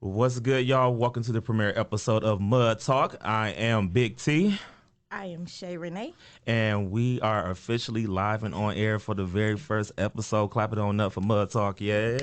What's good, y'all? Welcome to the premiere episode of Mud Talk. I am Big T, I am Shay Renee. and we are officially live and on air for the very first episode. Clap it on up for Mud Talk. Yay!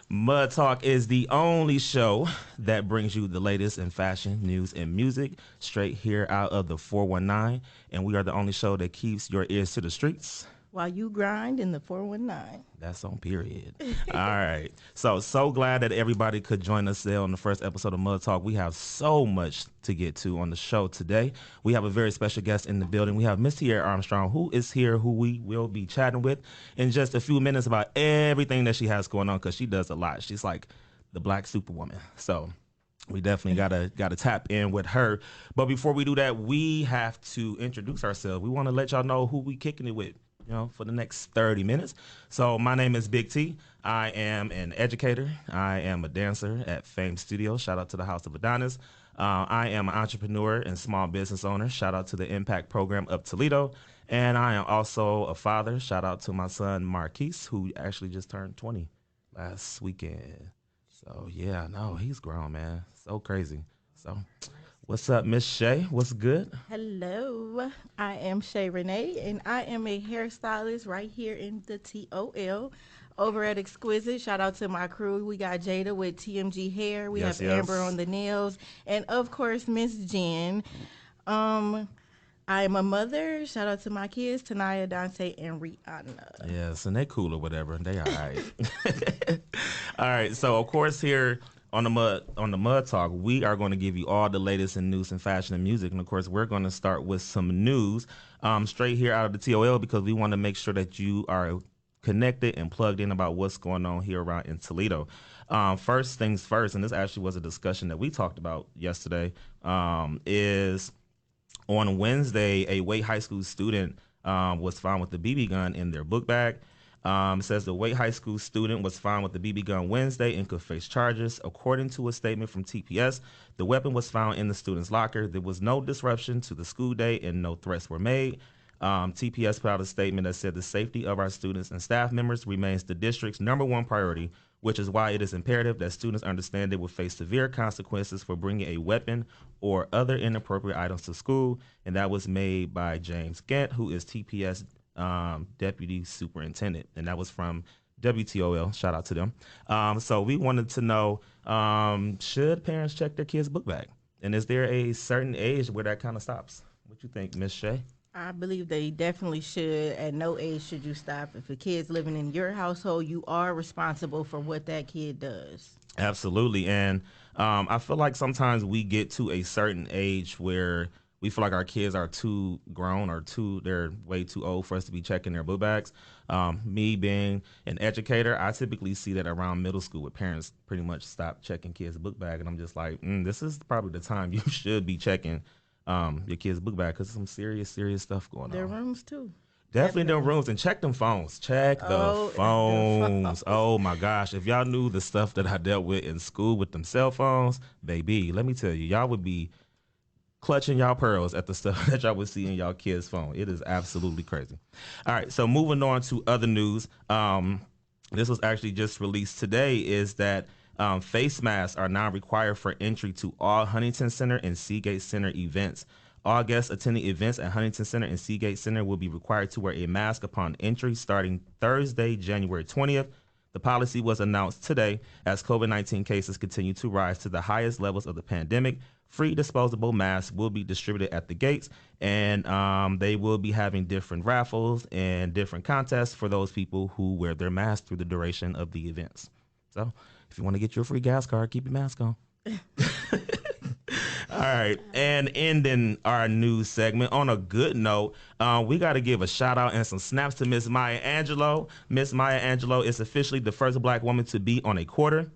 Mud Talk is the only show that brings you the latest in fashion, news, and music straight here out of the 419. And we are the only show that keeps your ears to the streets. While you grind in the 419. That's on period. All right. So glad that everybody could join us there on the first episode of Mud Talk. We have so much to get to on the show today. We have a very special guest in the building. We have Miss Tiara Armstrong, who is here, who we will be chatting with in just a few minutes about everything that she has going on, because she does a lot. She's like the Black Superwoman. So we definitely gotta tap in with her. But before we do that, we have to introduce ourselves. We want to let y'all know who we kicking it with, for the next 30 minutes. So my name is Big T. I am an educator. I am a dancer at Fame Studios. Shout out to the House of Adonis. I am an entrepreneur and small business owner. Shout out to the Impact Program of Toledo. And I am also a father. Shout out to my son, Marquise, who actually just turned 20 last weekend. So yeah, no, he's grown, man. So crazy. So what's up, Miss Shay? What's good? Hello, I am Shay Renee, and I am a hairstylist right here in the TOL over at Exquisite. Shout out to my crew. We got Jada with TMG Hair. We Yes, have yes. Amber on the nails, and of course, Miss Jen. I am a mother. Shout out to my kids, Tanaya, Dante, and Rihanna. Yes, and they cool or whatever. They all right. All right. So of course here on the Mud Talk, we are going to give you all the latest in news and fashion and music, and of course we're going to start with some news straight here out of the TOL, because we want to make sure that you are connected and plugged in about what's going on here around in Toledo. First things first, and this actually was a discussion that we talked about yesterday, is on Wednesday, a Wake High School student was found with a BB gun in their book bag. It says the Wake High School student was found with the BB gun Wednesday and could face charges. According to a statement from TPS, the weapon was found in the student's locker. There was no disruption to the school day and no threats were made. TPS put out a statement that said the safety of our students and staff members remains the district's #1 priority, which is why it is imperative that students understand they will face severe consequences for bringing a weapon or other inappropriate items to school. And that was made by James Gant, who is TPS Deputy Superintendent. And that was from WTOL. Shout out to them. So we wanted to know, should parents check their kids' book bag? And is there a certain age where that kind of stops? What you think, Miss Shay? I believe they definitely should. At no age should you stop. If a kid's living in your household, you are responsible for what that kid does. Absolutely. And I feel like sometimes we get to a certain age where we feel like our kids are too grown or they're way too old for us to be checking their book bags. Me being an educator, I typically see that around middle school where parents pretty much stop checking kids' book bag. And I'm just like, this is probably the time you should be checking your kids' book bag, because some serious stuff going Their on. rooms too. Definitely them rooms, and check them phones. Check the phones. Oh my gosh. If y'all knew the stuff that I dealt with in school with them cell phones, baby, let me tell you, y'all would be clutching y'all pearls at the stuff that y'all would see in y'all kids' phone. It is absolutely crazy. All right, so moving on to other news. This was actually just released today, is that face masks are now required for entry to all Huntington Center and Seagate Center events. All guests attending events at Huntington Center and Seagate Center will be required to wear a mask upon entry starting Thursday, January 20th. The policy was announced today as COVID-19 cases continue to rise to the highest levels of the pandemic. Free disposable masks will be distributed at the gates, and they will be having different raffles and different contests for those people who wear their masks through the duration of the events. So if you want to get your free gas card, keep your mask on. All right, and ending our news segment on a good note, we got to give a shout out and some snaps to Miss Maya Angelou. Miss Maya Angelou is officially the first Black woman to be on a quarter.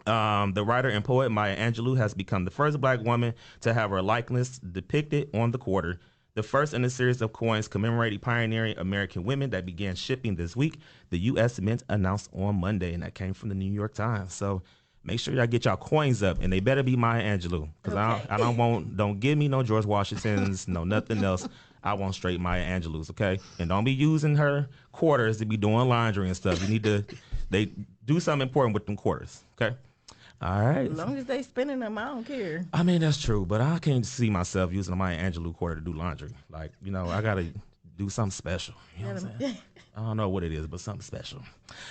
The writer and poet Maya Angelou has become the first Black woman to have her likeness depicted on the quarter. The first in a series of coins commemorating pioneering American women that began shipping this week. The U.S. Mint announced on Monday, and that came from the New York Times. So make sure y'all get y'all coins up, and they better be Maya Angelou, because I don't give me no George Washingtons, no nothing else. I want straight Maya Angelou's, okay? And don't be using her quarters to be doing laundry and stuff. You need to They do something important with them quarters. Okay. All right. As long as they spending them, I don't care. I mean, that's true, but I can't see myself using a Maya Angelou quarter to do laundry. Like, I got to do something special. You know what I'm saying? I don't know what it is, but something special.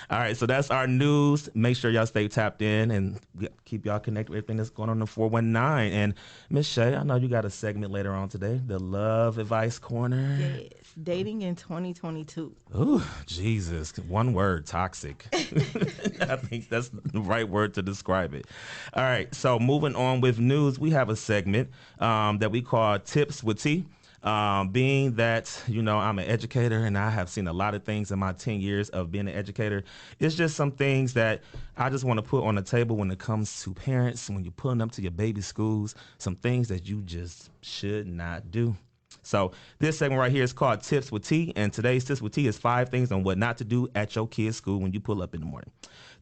All right, so that's our news. Make sure y'all stay tapped in and keep y'all connected with everything that's going on in the 419. And Miss Shay, I know you got a segment later on today, the Love Advice Corner. Yes, dating in 2022. Ooh, Jesus. One word, toxic. I think that's the right word to describe it. All right, so moving on with news, we have a segment that we call Tips with T. Being that, I'm an educator and I have seen a lot of things in my 10 years of being an educator, it's just some things that I just want to put on the table when it comes to parents, when you're pulling up to your baby schools, some things that you just should not do. So this segment right here is called Tips with T, and today's Tips with T is 5 things on what not to do at your kid's school when you pull up in the morning.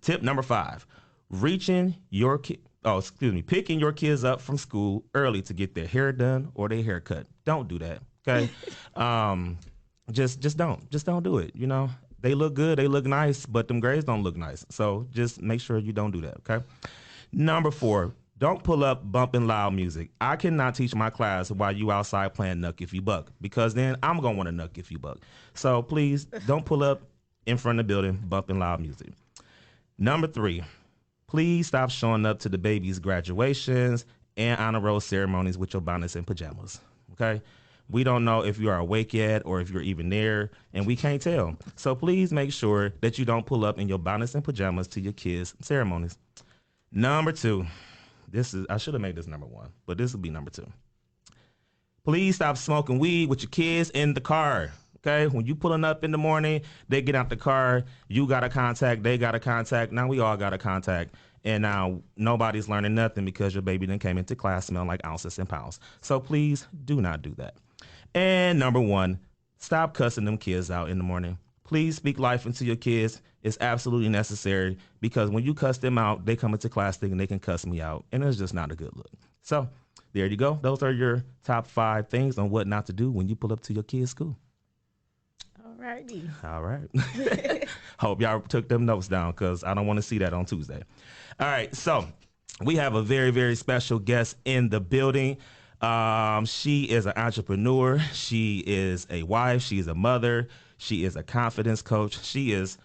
Tip number 5, picking your kids up from school early to get their hair done or their hair cut. Don't do that, okay? Just don't do it. They look good, they look nice, but them grades don't look nice. So just make sure you don't do that, okay? Number 4, don't pull up bumping loud music. I cannot teach my class while you outside playing Nuck If You Buck, because then I'm gonna want to Nuck If You Buck. So please don't pull up in front of the building bumping loud music. Number 3, please stop showing up to the baby's graduations and honor roll ceremonies with your bonnets and pajamas. Okay? We don't know if you are awake yet or if you're even there, and we can't tell. So please make sure that you don't pull up in your bonnets and pajamas to your kids' ceremonies. Number 2, I should have made this number 1, but this will be number 2. Please stop smoking weed with your kids in the car. Okay, when you pulling up in the morning, they get out the car, you got a contact, they got a contact, now we all got a contact, and now nobody's learning nothing because your baby then came into class smelling like ounces and pounds. So please do not do that. And number 1, stop cussing them kids out in the morning. Please speak life into your kids. It's absolutely necessary, because when you cuss them out, they come into class thinking they can cuss me out, and it's just not a good look. So there you go. Those are your top 5 things on what not to do when you pull up to your kid's school. Alrighty. All right. Hope y'all took them notes down, because I don't want to see that on Tuesday. All right. So we have a very, very special guest in the building. She is an entrepreneur. She is a wife. She is a mother. She is a confidence coach. She is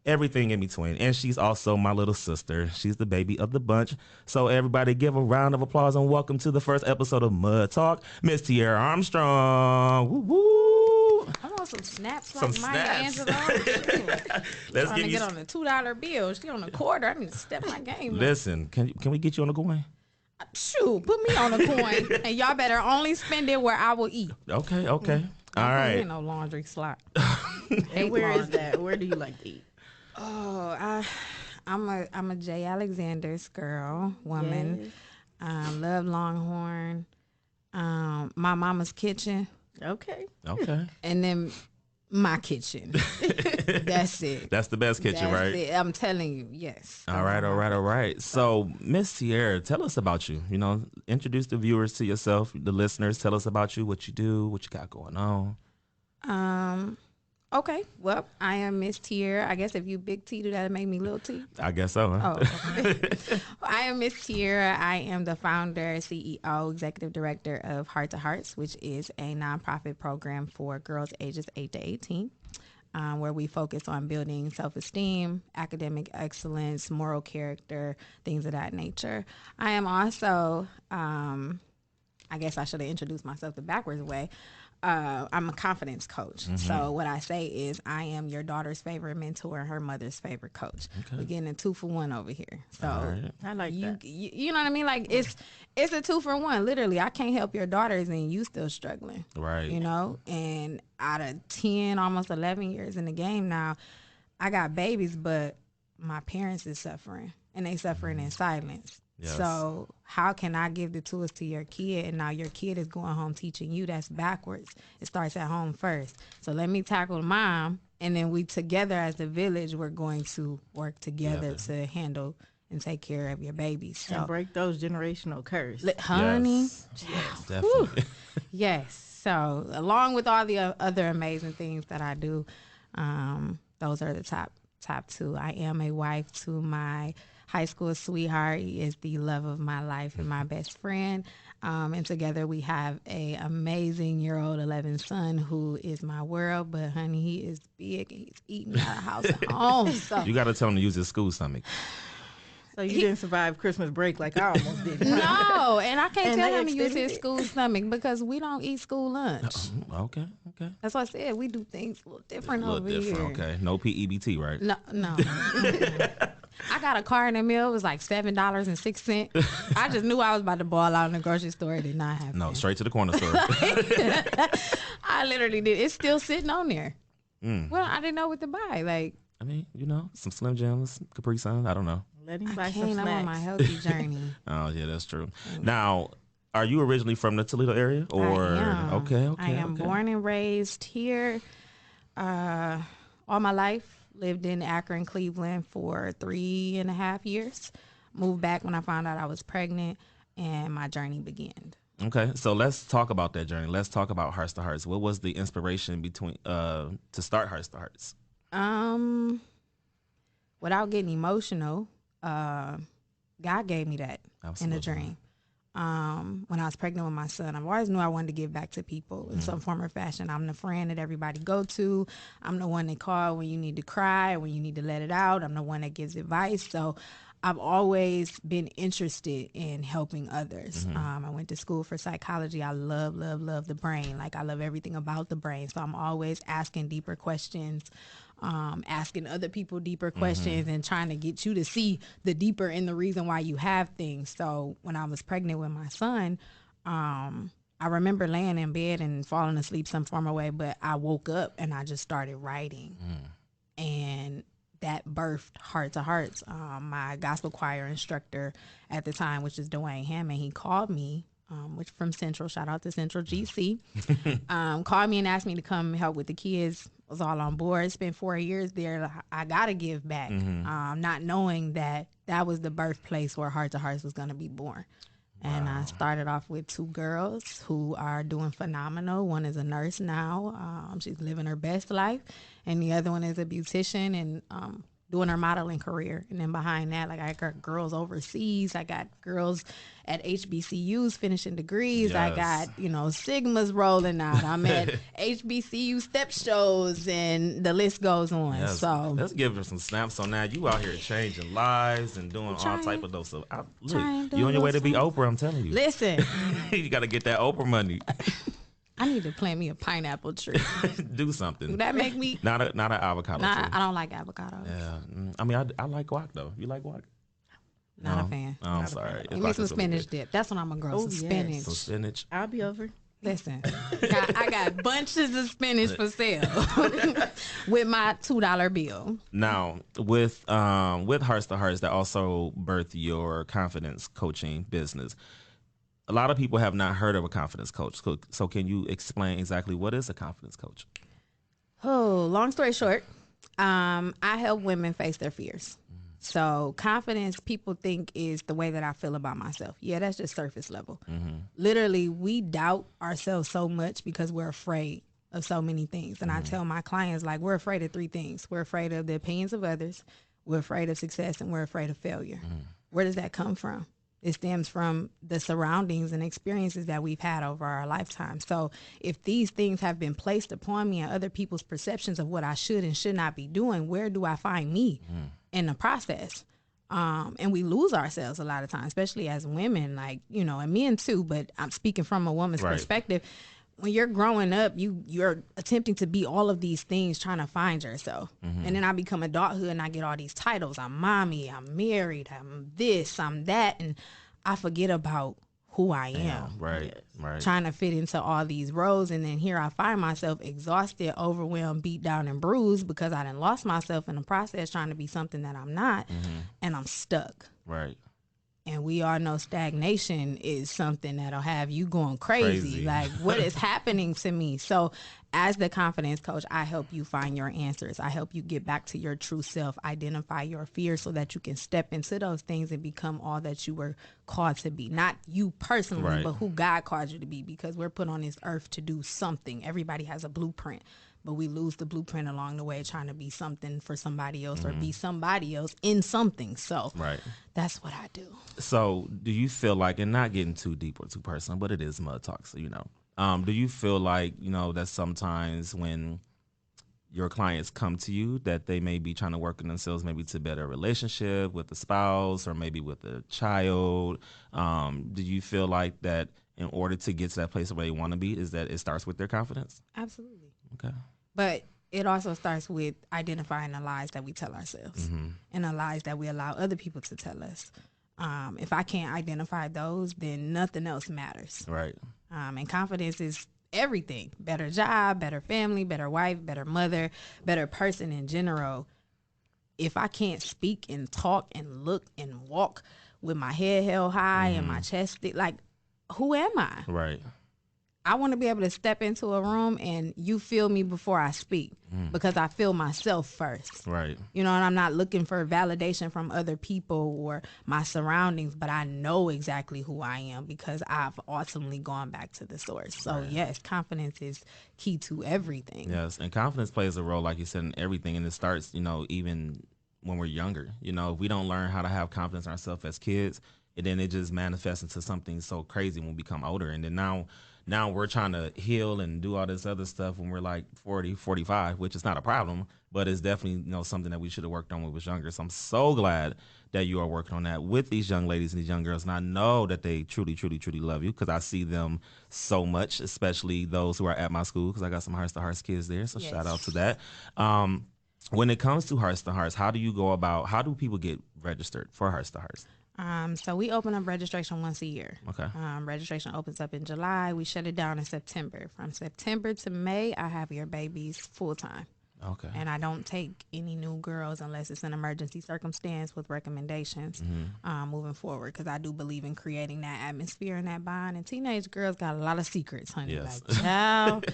everything in between. And she's also my little sister. She's the baby of the bunch. So everybody give a round of applause and welcome to the first episode of Mud Talk, Miss Tiara Armstrong. Woo woo. I want some snaps Some like Maya snaps. Angelou. Let's Trying to get on a $2 bill. She on a quarter. I need to step my game up. Listen, can we get you on the coin? Shoot, put me on a coin, and y'all better only spend it where I will eat. Okay. All I right. ain't no laundry slot. And where is that? Where do you like to eat? Oh, I'm a J. Alexander's girl, woman. Yes. Love Longhorn. My mama's kitchen, Okay. and then my kitchen. That's it. That's the best kitchen, That's right? it. I'm telling you, yes. All right. So, Miss Tiara, tell us about you. Introduce the viewers to yourself, the listeners. Tell us about you, what you do, what you got going on. Okay. Well, I am Miss Tiara. I guess if you big T, do that make me little T? I guess so, huh? Oh, okay. I am Miss Tiara. I am the founder, CEO, executive director of Heart to Hearts, which is a nonprofit program for girls ages 8 to 18. Where we focus on building self-esteem, academic excellence, moral character, things of that nature. I am also, I guess I should have introduced myself the backwards way. I'm a confidence coach. Mm-hmm. So what I say is I am your daughter's favorite mentor and her mother's favorite coach. Okay. We're getting a 2-for-1 over here. So right. I like that. You know what I mean? Like it's a 2-for-1. Literally, I can't help your daughters and you still struggling. Right. And out of 10, almost 11 years in the game now, I got babies, but my parents is suffering, and they suffering in silence. Yes. So how can I give the tools to your kid, and now your kid is going home teaching you? That's backwards. It starts at home first. So let me tackle mom, and then we together as the village, we're going to work together to handle and take care of your babies. So and break those generational curses. Honey. Yes, definitely. Yes. So along with all the other amazing things that I do, those are the top top 2. I am a wife to my high school sweetheart. He is the love of my life and my best friend. And together we have a amazing year-old 11 son who is my world. But honey, he is big and he's eating out of house and home. So You got to tell him to use his school stomach. So you didn't survive Christmas break like I almost did. no, and I can't And tell they him to use extended his it. school stomach because we don't eat school lunch. Okay. That's what I said. We do things a little different A little over different. here. Okay. No PEBT, right? No. I got a car in the mail. It was like $7.06. I just knew I was about to ball out in the grocery store. It did not happen. No, straight to the corner store. I literally did. It's still sitting on there. Well, I didn't know what to buy. Like, I mean, some Slim Jims, Capri Sun. I don't know. Let him I buy some can't. I'm on my snacks. healthy journey. Oh, yeah, that's true. Now, are you originally from the Toledo area? Or I am. Okay. I am born and raised here all my life. Lived in Akron, Cleveland for 3.5 years. Moved back when I found out I was pregnant, and my journey began. Okay, so let's talk about that journey. Let's talk about Hearts to Hearts. What was the inspiration to start Hearts to Hearts? Without getting emotional, God gave me that in a dream. When I was pregnant with my son, I always knew I wanted to give back to people in some form or fashion. I'm the friend that everybody go to. I'm the one that call when you need to cry, when you need to let it out. I'm the one that gives advice. So I've always been interested in helping others. I went to school for psychology. I love the brain. Like, I love everything about the brain. So I'm always asking deeper questions, asking other people deeper questions, and trying to get you to see the deeper in the reason why you have things. So when I was pregnant with my son, I remember laying in bed and falling asleep some form of way, but I woke up and I just started writing. And that birthed Heart to Hearts. My gospel choir instructor at the time, which is Dwayne Hammond, he called me, which from Central, shout out to Central GC, called me and asked me to come help with the kids. Was all on board. Spent 4 years there. I got to give back, not knowing that that was the birthplace where Heart to Hearts was going to be born. And I started off with 2 girls who are doing phenomenal. One is a nurse now. She's living her best life. And the other one is a beautician and doing her modeling career. And then behind that, like, I got girls overseas. I got girls at HBCUs finishing degrees. Yes. I got, Sigmas rolling out. I'm at HBCU step shows, and the list goes on. Yes. So let's give her some snaps on that. You out here changing lives and doing all type of those stuff. Look, you on your way to be Oprah, I'm telling you. listen, You got to get that Oprah money. I need to plant me a pineapple tree. Do something. Would that make me? Not an avocado Nah, tree. I don't like avocados. Yeah. I mean, I like guac, though. You like guac? Not a fan. Oh, I'm sorry. Give me some spinach dip. That's what I'm gonna grow. Oh, Some yes. spinach. Some spinach. I'll be over. Listen, I got bunches of spinach for sale with my $2 bill. Now, with Hearts to Hearts, that also birthed your confidence coaching business. A lot of people have not heard of a confidence coach. So can you explain exactly what is a confidence coach? Oh, long story short, I help women face their fears. So confidence, people think, is the way that I feel about myself. Yeah, that's just surface level. Literally, we doubt ourselves so much because we're afraid of so many things. And I tell my clients, like, we're afraid of 3 things. We're afraid of the opinions of others, we're afraid of success, and we're afraid of failure. Where does that come from? It stems from the surroundings and experiences that we've had over our lifetime. So if these things have been placed upon me and other people's perceptions of what I should and should not be doing, where do I find me in the process? And we lose ourselves a lot of times, especially as women, like, and men too, but I'm speaking from a woman's perspective. When you're growing up, you're attempting to be all of these things, trying to find yourself. And then I become adulthood and I get all these titles. I'm mommy, I'm married, I'm this, I'm that. And I forget about who I am. Right. Trying to fit into all these roles. And then here I find myself exhausted, overwhelmed, beat down, and bruised because I done lost myself in the process trying to be something that I'm not. And I'm stuck. Right. And we all know stagnation is something that'll have you going crazy. Like, what is happening to me? So as the confidence coach, I help you find your answers. I help you get back to your true self, identify your fears so that you can step into those things and become all that you were called to be. Not you personally, but who God called you to be, because we're put on this earth to do something. Everybody has a blueprint. but we lose the blueprint along the way trying to be something for somebody else or be somebody else in something. So Right. that's what I do. So do you feel like, and not getting too deep or too personal, but it is mud talk, so do you feel like, that sometimes when your clients come to you that they may be trying to work on themselves maybe to better a relationship with the spouse or maybe with a child, do you feel like that in order to get to that place where they want to be is that it starts with their confidence? Absolutely. Okay. But it also starts with identifying the lies that we tell ourselves and the lies that we allow other people to tell us. If I can't identify those, then nothing else matters. Right. And confidence is everything. Better job, better family, better wife, better mother, better person in general. If I can't speak and talk and look and walk with my head held high and my chest, like, who am I? Right. I want to be able to step into a room and you feel me before I speak because I feel myself first. Right. And I'm not looking for validation from other people or my surroundings, but I know exactly who I am because I've ultimately gone back to the source. So yes, confidence is key to everything. Yes, and confidence plays a role, like you said, in everything, and it starts, even when we're younger. If we don't learn how to have confidence in ourselves as kids, and then it just manifests into something so crazy when we become older, and then now we're trying to heal and do all this other stuff when we're like 40, 45, which is not a problem, but it's definitely, something that we should have worked on when we was younger. So I'm so glad that you are working on that with these young ladies and these young girls. And I know that they truly, truly, truly love you because I see them so much, especially those who are at my school because I got some Hearts to Hearts kids there. So shout out to that. When it comes to Hearts to Hearts, how do people get registered for Hearts to Hearts? So we open up registration once a year. Okay. Registration opens up in July. We shut it down in September. From September to May, I have your babies full time. Okay. And I don't take any new girls unless it's an emergency circumstance with recommendations moving forward because I do believe in creating that atmosphere and that bond. And teenage girls got a lot of secrets, honey. Yes. Like, child,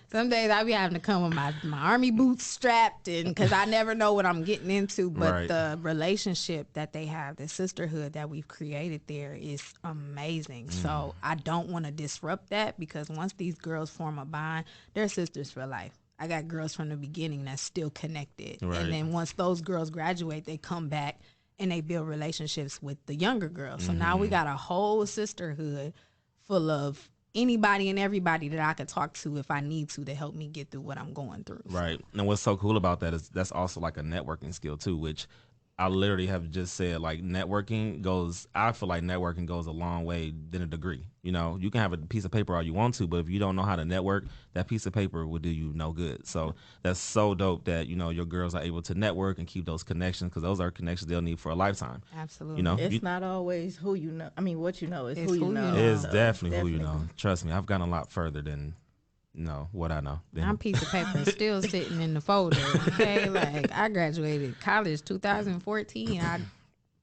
some days I be having to come with my army boots strapped and because I never know what I'm getting into. But the relationship that they have, the sisterhood that we've created there is amazing. So I don't want to disrupt that because once these girls form a bond, they're sisters for life. I got girls from the beginning that's still connected. Right. And then once those girls graduate, they come back and they build relationships with the younger girls. So now we got a whole sisterhood full of anybody and everybody that I could talk to if I need to help me get through what I'm going through. Right. And what's so cool about that is that's also like a networking skill too, which I literally have just said, like, I feel like networking goes a long way than a degree. You can have a piece of paper all you want to, but if you don't know how to network, that piece of paper will do you no good. So that's so dope that, your girls are able to network and keep those connections because those are connections they'll need for a lifetime. Absolutely. It's not always who you know. I mean, what you know is who you know. It's definitely who you know. Trust me, I've gone a lot further than what I know. My piece of paper is still sitting in the folder. Okay, like I graduated college 2014. I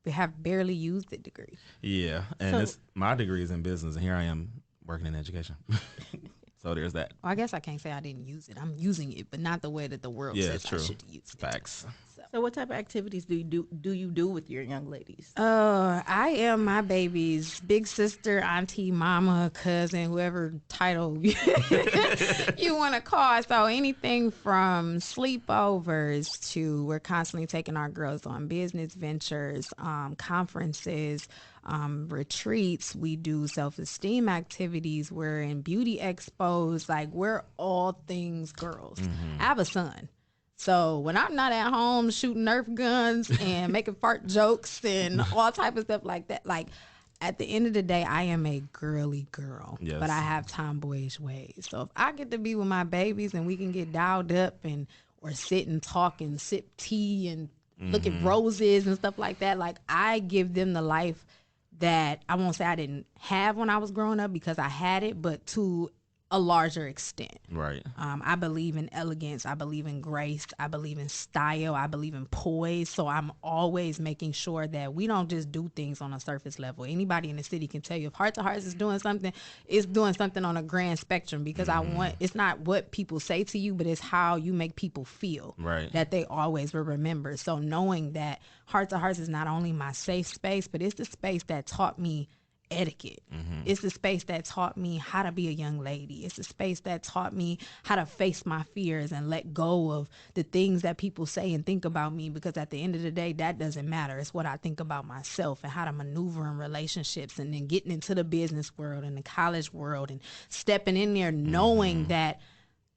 have barely used the degree. Yeah, and my degree is in business, and here I am working in education. So there's that. Well, I guess I can't say I didn't use it. I'm using it, but not the way that the world says I should use it. Facts. So what type of activities do you do with your young ladies? I am my baby's big sister, auntie, mama, cousin, whoever title you want to call. So anything from sleepovers to we're constantly taking our girls on business ventures, conferences, retreats. We do self-esteem activities. We're in beauty expos. Like we're all things girls. I have a son. So when I'm not at home shooting Nerf guns and making fart jokes and all type of stuff like that, like at the end of the day, I am a girly girl, but I have tomboyish ways. So if I get to be with my babies and we can get dialed up and or sit and talk and sip tea and look at roses and stuff like that, like I give them the life that I won't say I didn't have when I was growing up because I had it, but to a larger extent. Right. I believe in elegance. I believe in grace. I believe in style. I believe in poise. So I'm always making sure that we don't just do things on a surface level. Anybody in the city can tell you if Heart to Hearts is doing something, it's doing something on a grand spectrum because it's not what people say to you, but it's how you make people feel that they always will remember. So knowing that Heart to Hearts is not only my safe space, but it's the space that taught me etiquette. It's the space that taught me how to be a young lady. It's the space that taught me how to face my fears and let go of the things that people say and think about me, because at the end of the day, that doesn't matter. It's what I think about myself and how to maneuver in relationships, and then getting into the business world and the college world and stepping in there knowing that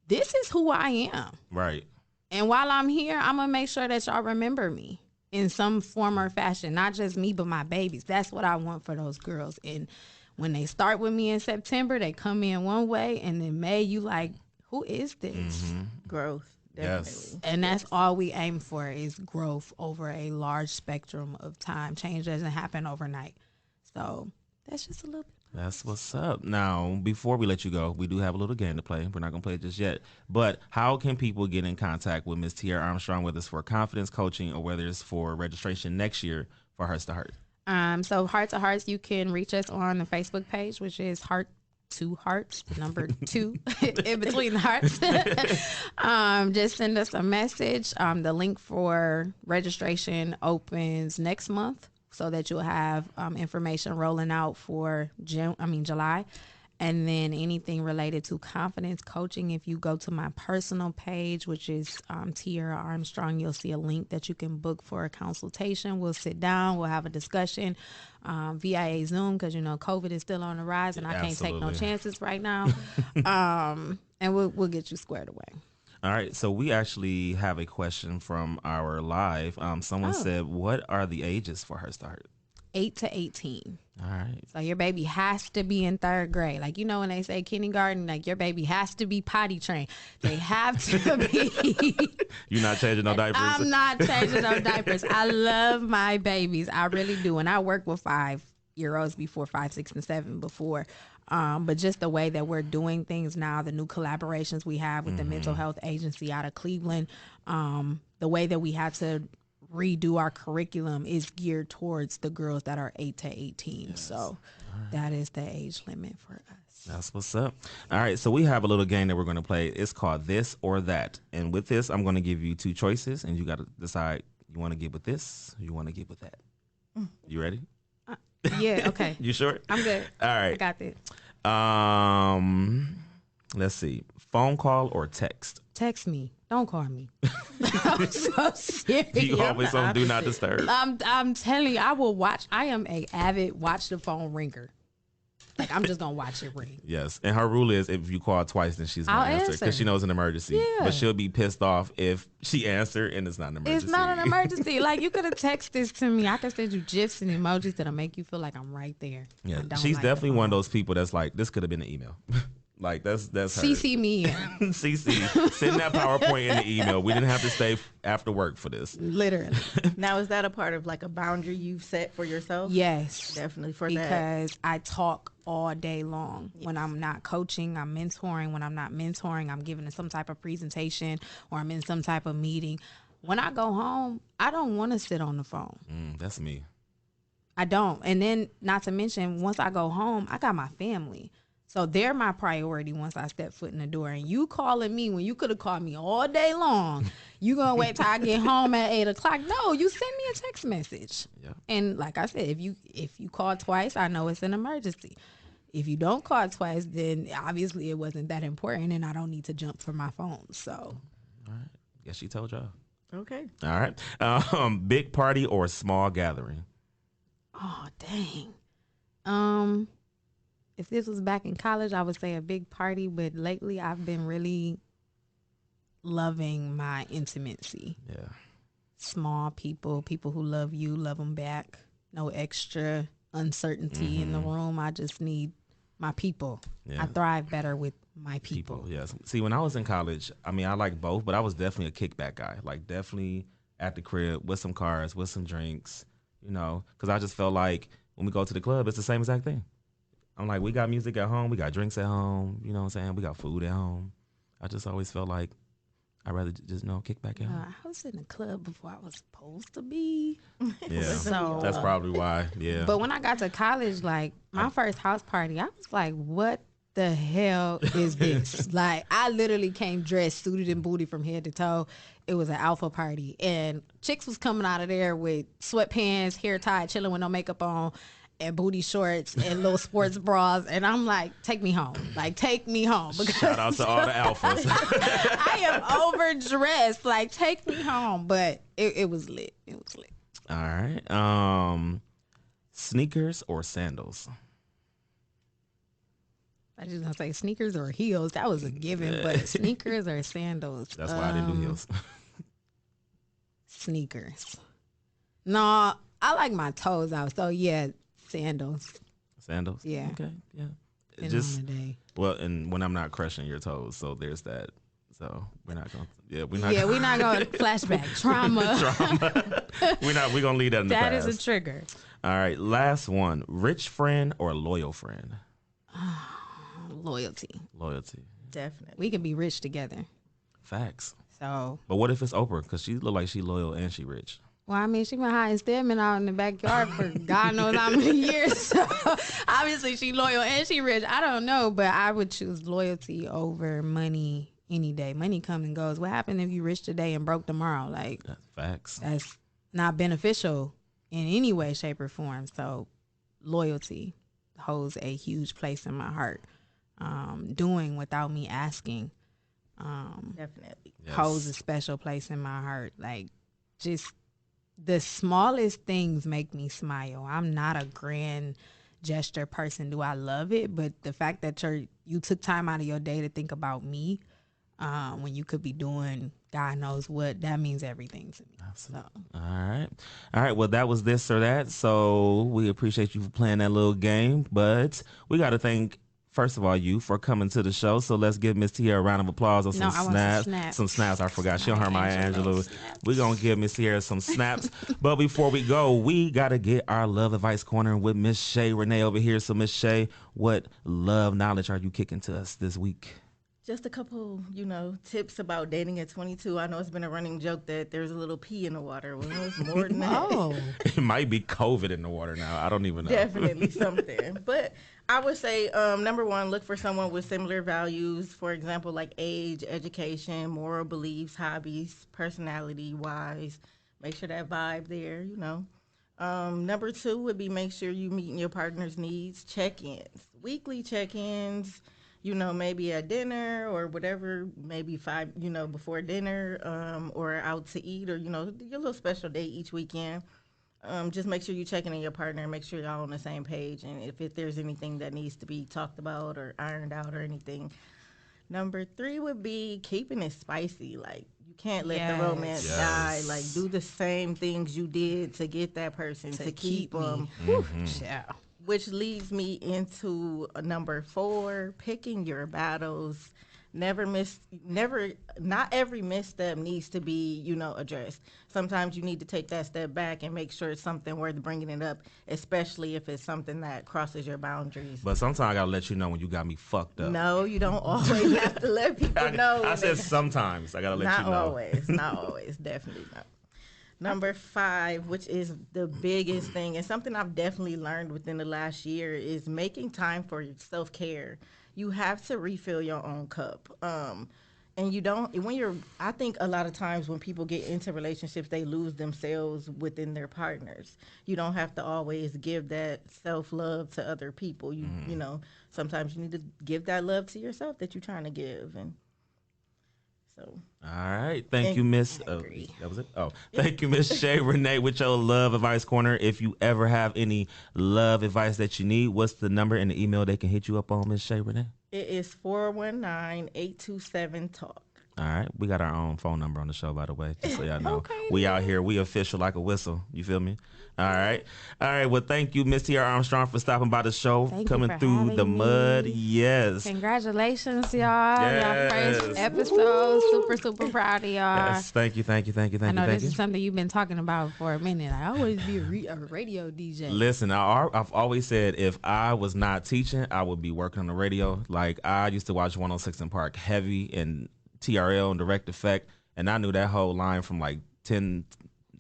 this is who I am. Right. And while I'm here, I'm going to make sure that y'all remember me in some form or fashion. Not just me, but my babies. That's what I want for those girls. And when they start with me in September, they come in one way, and in May, you like, who is this? Growth. Definitely. Yes. And that's all we aim for, is growth over a large spectrum of time. Change doesn't happen overnight. So that's just a little bit. That's what's up. Now, before we let you go, we do have a little game to play. We're not going to play it just yet. But how can people get in contact with Miss Tiara Armstrong, whether it's for confidence coaching or whether it's for registration next year for Hearts to Heart? So Heart to Hearts, you can reach us on the Facebook page, which is Heart to Hearts, the number 2 in between the hearts. Just send us a message. The link for registration opens next month, so that you'll have information rolling out for July. And then anything related to confidence coaching, if you go to my personal page, which is Tiara Armstrong, you'll see a link that you can book for a consultation. We'll sit down, we'll have a discussion via Zoom, because COVID is still on the rise, and I can't take no chances right now. And we'll get you squared away. All right, so we actually have a question from our live. Someone said, what are the ages for Hearts to Heart? 8 to 18. All right. So your baby has to be in 3rd grade. Like, when they say kindergarten, like, your baby has to be potty trained. They have to be. You're not changing no diapers? I'm not changing no diapers. I love my babies. I really do. And I worked with 5-year-olds before, 5, 6, and 7 before. But just the way that we're doing things now, the new collaborations we have with the mental health agency out of Cleveland, the way that we had to redo our curriculum is geared towards the girls that are 8 to 18. Yes. So that is the age limit for us. That's what's up. All right, so we have a little game that we're going to play. It's called This or That. And with this, I'm going to give you 2 choices, and you got to decide, you want to get with this, or you want to get with that. You ready? Yeah, okay. You sure? I'm good. All right. I got this. Let's see. Phone call or text? Text me. Don't call me. I'm so serious. You always on Do Not Disturb. I'm telling you, I will watch. I am a avid watch the phone ringer. Like, I'm just going to watch it ring. Yes. And her rule is, if you call twice, then she's going to answer, because she knows it's an emergency. Yeah. But she'll be pissed off if she answered and it's not an emergency. It's not an emergency. Like, you could have texted this to me. I could send you GIFs and emojis that'll make you feel like I'm right there. Yeah. She's definitely one of those people that's like, this could have been an email. Like, that's her. CC me in. CC. Send that PowerPoint in the email. We didn't have to stay after work for this. Literally. Now, is that a part of like a boundary you've set for yourself? Yes. Definitely for because that. Because I talk all day long. Yes. When I'm not coaching, I'm mentoring. When I'm not mentoring, I'm giving some type of presentation, or I'm in some type of meeting. When I go home, I don't want to sit on the phone. That's me. I don't. And then, not to mention, once I go home, I got my family. So they're my priority once I step foot in the door. And you calling me when you could have called me all day long, you going to wait till I get home at 8 o'clock. No, you send me a text message. Yeah. And like I said, if you call twice, I know it's an emergency. If you don't call twice, then obviously it wasn't that important, and I don't need to jump for my phone. So. All right. Guess she told y'all. Okay. All right. Big party or small gathering? Oh, dang. If this was back in college, I would say a big party, but lately I've been really loving my intimacy. Yeah. Small people who love you, love them back. No extra uncertainty in the room. I just need my people. Yeah. I thrive better with my people. Yes. See, when I was in college, I mean, I like both, but I was definitely a kickback guy. Like, definitely at the crib with some cards, with some drinks, because I just felt like when we go to the club, it's the same exact thing. I'm like, we got music at home, we got drinks at home, you know what I'm saying? We got food at home. I just always felt like I'd rather just, kick back at home. I was in the club before I was supposed to be. Yeah, so that's probably why, yeah. But when I got to college, like, my first house party, I was like, what the hell is this? Like, I literally came dressed, suited and booted from head to toe. It was an alpha party. And chicks was coming out of there with sweatpants, hair tied, chilling with no makeup on. and booty shorts and little sports bras, and I'm like, take me home. Like, take me home. Because Shout out to all the alphas. I am overdressed. Like, take me home. But it was lit. It was lit. All right. Sneakers or sandals? I just gonna say sneakers or heels. That was a given, but sneakers or sandals. That's why I didn't do heels. Sneakers. No, I like my toes out. So yeah, sandals. Sandals? Yeah. Okay. Yeah. It Depending on the day. well, and when I'm not crushing your toes, so there's that. So we're not gonna. Yeah, we're not going flashback trauma. Trauma. We're gonna leave that in the That past. is a trigger. All right, last one. Rich friend or loyal friend? Loyalty. Loyalty. Definitely. We can be rich together. Facts. So, But what if it's Oprah? Because she look like she loyal and she rich. well, I mean, she been hiding Stedman out in the backyard for God knows how many years. So obviously she loyal and she rich. I don't know, but I would choose loyalty over money any day. Money comes and goes. What happened if you rich today and broke tomorrow? Like, Facts. that's not beneficial in any way, shape, or form. So loyalty holds a huge place in my heart. Doing without me asking Definitely. Yes. holds a special place in my heart. Like, just the smallest things make me smile. I'm not a grand gesture person. Do I love it? But the fact that you took time out of your day to think about me, when you could be doing God knows what, that means everything to me. Absolutely. All right. Well, that was this or that. So we appreciate you for playing that little game. But we got to thank, first of all, you for coming to the show. So let's give Miss Tiara a round of applause on No, some I want snaps. some snaps. Some snaps. I forgot. She on her Maya Angelou Angelou. snaps. We're going to give Miss Tiara some snaps. But before we go, we got to get our love advice corner with Miss Shay Renee over here. So Miss Shay, what love knowledge are you kicking to us this week? Just a couple, tips about dating at 22. I know it's been a running joke that there's a little pee in the water. Well, it's more than that. Oh, It might be COVID in the water now. I don't even know. Definitely something. But I would say, number one, look for someone with similar values. For example, like age, education, moral beliefs, hobbies, personality-wise. Make sure that vibe there, Number two would be make sure you meeting your partner's needs. Check-ins, weekly check-ins. Maybe at dinner or whatever, maybe before dinner, or out to eat, or, your little special day each weekend. Just make sure you're checking in your partner and make sure y'all on the same page. And if there's anything that needs to be talked about or ironed out or anything. Number three would be keeping it spicy. Like, you can't let the romance die. Like, do the same things you did to get that person, to keep them. yeah. Which leads me into number four, picking your battles. Not every misstep needs to be, addressed. Sometimes you need to take that step back and make sure it's something worth bringing it up, especially if it's something that crosses your boundaries. But sometimes I got to let you know when you got me fucked up. No, you don't always have to let people know. I said sometimes I got to let you know. Not always, definitely not. Number five, which is the biggest thing, and something I've definitely learned within the last year, is making time for self-care. You have to refill your own cup. And you don't, I think a lot of times when people get into relationships, they lose themselves within their partners. You don't have to always give that self-love to other people. Sometimes you need to give that love to yourself that you're trying to give. And so. All right. Thank you, Miss. That was it? Oh, thank you, Miss Shay Renee, with your love advice corner. If you ever have any love advice that you need, what's the number and the email they can hit you up on, Miss Shay Renee? It is 419-827-TALK. All right. We got our own phone number on the show, by the way, just so y'all know. Okay, We out here. We official like a whistle. You feel me? All right. All right. Well, thank you, Miss Tiara Armstrong, for stopping by the show, Thank you coming for through the having mud. me. Yes. Congratulations, y'all. Yes. Y'all first episode. Super, super proud of y'all. Yes. Thank you. I know Thank this you. is something you've been talking about for a minute. I always be a radio DJ. Listen, I've always said if I was not teaching, I would be working on the radio. Like, I used to watch 106 in Park heavy and TRL and Direct Effect, and I knew that whole line from like 10,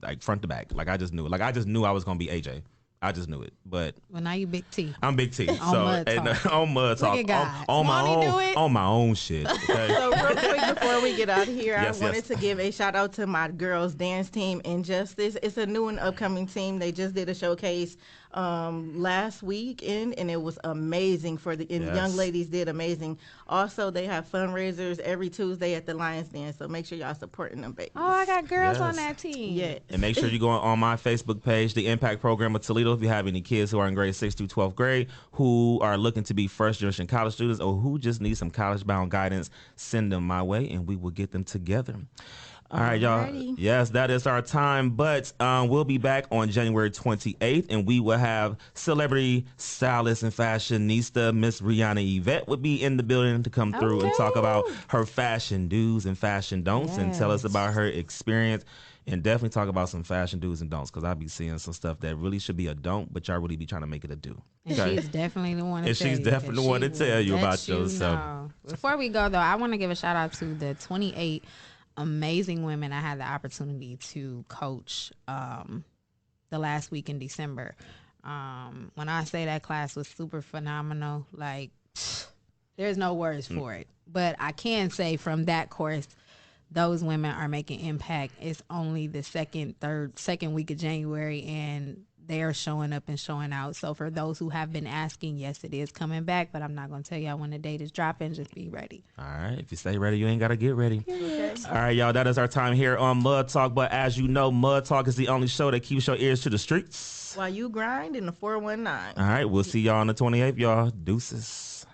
like front to back. Like, I just knew it. Like, I just knew I was gonna be AJ. I just knew it. But Well, now you Big T. I'm Big T. On Mud Talk. On Mud Talk. at God. On my Won't he do own it? on my own shit. Okay. So real quick before we get out of here, Yes, I wanted yes. to give a shout out to my girls dance team, Injustice. It's a new and upcoming team. They just did a showcase last weekend, and it was amazing and Yes. young ladies did amazing. Also, they have fundraisers every Tuesday at the Lions Den, so make sure y'all supporting them babies. Oh, I got girls on Yes. that team. Yes. And make sure you go on my Facebook page, the Impact Program of Toledo. If you have any kids who are in grade 6 through 12th grade who are looking to be first generation college students or who just need some college bound guidance, send them my way and we will get them together. All right, y'all. Alrighty. Yes, that is our time. But we'll be back on January 28th, and we will have celebrity stylist and fashionista Miss Rihanna Yvette would be in the building to come through and talk about her fashion do's and fashion don'ts and tell us Yes. about her experience. And definitely talk about some fashion do's and don'ts because I'll be seeing some stuff that really should be a don't, but y'all really be trying to make it a do. And she's definitely the one to And tell she's you, definitely 'cause the one she to tell you will about let you yourself. know. Before we go, though, I want to give a shout out to the 28 amazing women I had the opportunity to coach the last week in December. When I say that class was super phenomenal, like there's no words for it. But I can say from that course, those women are making impact. It's only the second week of January, and they are showing up and showing out. So for those who have been asking, yes, it is coming back, but I'm not going to tell y'all when the date is dropping. Just be ready. All right. If you stay ready, you ain't got to get ready. Okay. All right, y'all. That is our time here on Mud Talk. But as you know, Mud Talk is the only show that keeps your ears to the streets. While you grind in the 419. All right. We'll see y'all on the 28th, y'all. Deuces.